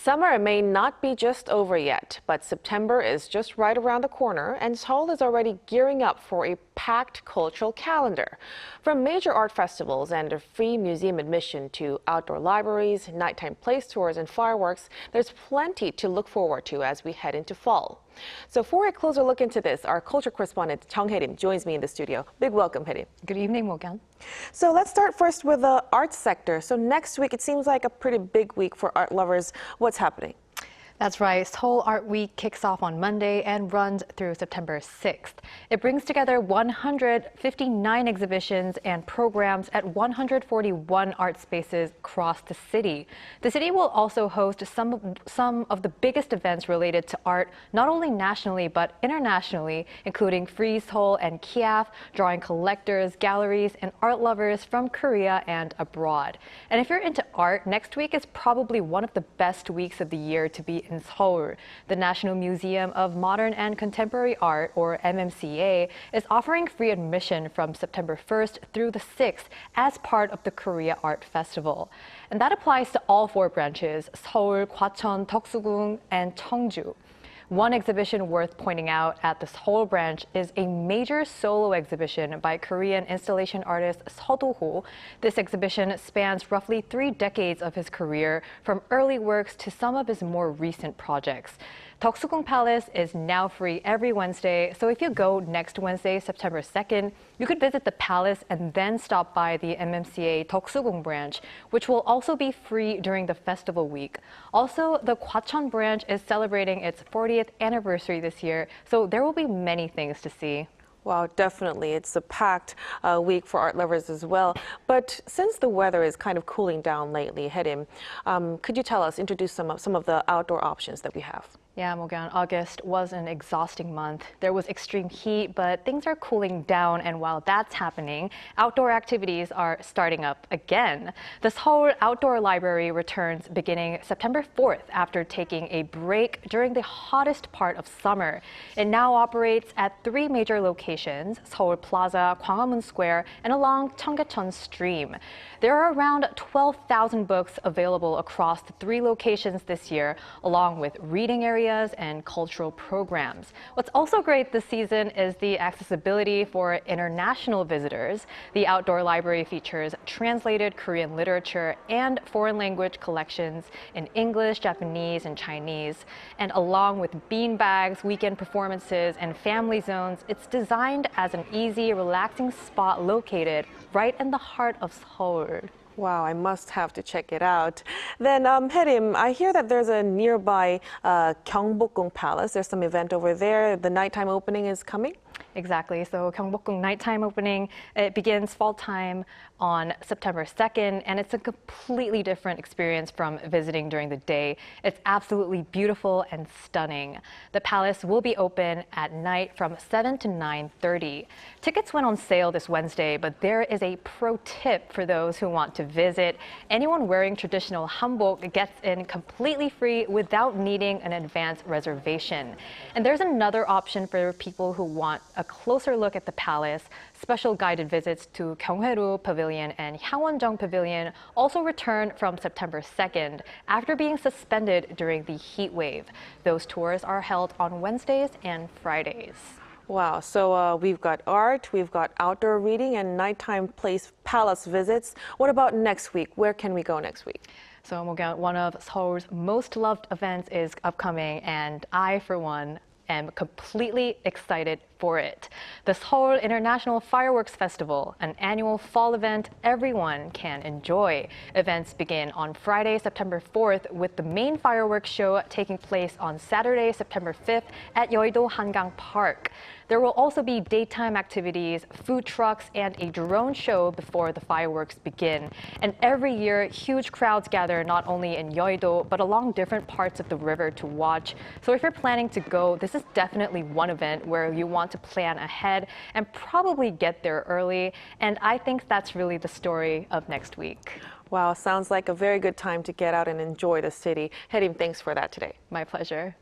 Summer may not be just over yet, but September is just right around the corner, and Seoul is already gearing up for a packed cultural calendar. From major art festivals and a free museum admission to outdoor libraries, nighttime place tours, and fireworks, there's plenty to look forward to as we head into fall. So for a closer look into this, our culture correspondent Chung Hye-lim joins me in the studio. Big welcome, Hye-lim. Good evening, Mok-yeon. So let's start first with the arts sector. So next week, it seems like a pretty big week for art lovers. What's happening? That's right. Seoul Art Week kicks off on Monday and runs through September 6th. It brings together 159 exhibitions and programs at 141 art spaces across the city. The city will also host some of the biggest events related to art, not only nationally but internationally, including Frieze Seoul and Kiaf, drawing collectors, galleries, and art lovers from Korea and abroad. And if you're into art, next week is probably one of the best weeks of the year to be in Seoul. The National Museum of Modern and Contemporary Art, or MMCA, is offering free admission from September 1st through the 6th as part of the Korea Art Festival. And that applies to all four branches: Seoul, Gwacheon, Deoksugung, and Cheongju. One exhibition worth pointing out at the Seoul branch is a major solo exhibition by Korean installation artist Seo Do-ho. This exhibition spans roughly 3 decades of his career, from early works to some of his more recent projects. Deoksugung Palace is now free every Wednesday, so if you go next Wednesday, September 2nd, you could visit the palace and then stop by the MMCA Deoksugung branch, which will also be free during the festival week. Also, the Gwacheon branch is celebrating its 40th anniversary this year, so there will be many things to see. Wow, definitely. It's a packed week for art lovers as well. But since the weather is kind of cooling down lately, Hye-lim, could you introduce some of the outdoor options that we have? Yeah, Mok-yeon, August was an exhausting month. There was extreme heat, but things are cooling down, and while that's happening, outdoor activities are starting up again. The Seoul Outdoor Library returns beginning September 4th after taking a break during the hottest part of summer. It now operates at 3 major locations: Seoul Plaza, Gwanghwamun Square, and along Cheonggyecheon Stream. There are around 12,000 books available across the 3 locations this year, along with reading areas and cultural programs. What's also great this season is the accessibility for international visitors. The outdoor library features translated Korean literature and foreign language collections in English, Japanese, and Chinese. And along with beanbags, weekend performances, and family zones, it's designed as an easy, relaxing spot located right in the heart of Seoul. Wow, I must have to check it out. Then, Hye-lim, I hear that there's a nearby Gyeongbokgung Palace. There's some event over there. The nighttime opening is coming? Exactly. So Gyeongbokgung nighttime opening, it begins fall time on September 2nd, and it's a completely different experience from visiting during the day. It's absolutely beautiful and stunning. The palace will be open at night from 7 to 9:30. Tickets went on sale this Wednesday, but there is a pro tip for those who want to visit. Anyone wearing traditional hanbok gets in completely free without needing an advance reservation. And there's another option for people who want a closer look at the palace. Special guided visits to Gyeonghaeru Pavilion and Hwangwon Pavilion also return from September 2nd after being suspended during the heat wave. Those tours are held on Wednesdays and Fridays. Wow, so we've got art, we've got outdoor reading, and nighttime palace visits. What about next week? Where can we go next week? So, Mok-yeon, one of Seoul's most loved events is upcoming, and I, for one, am completely excited for it. The Seoul International Fireworks Festival, an annual fall event everyone can enjoy. Events begin on Friday, September 4th, with the main fireworks show taking place on Saturday, September 5th at Yeouido Hangang Park. There will also be daytime activities, food trucks, and a drone show before the fireworks begin. And every year, huge crowds gather not only in Yeouido, but along different parts of the river to watch. So if you're planning to go, this is definitely one event where you want to plan ahead and probably get there early. And I think that's really the story of next week. Wow, sounds like a very good time to get out and enjoy the city. Hye-lim, thanks for that today. My pleasure.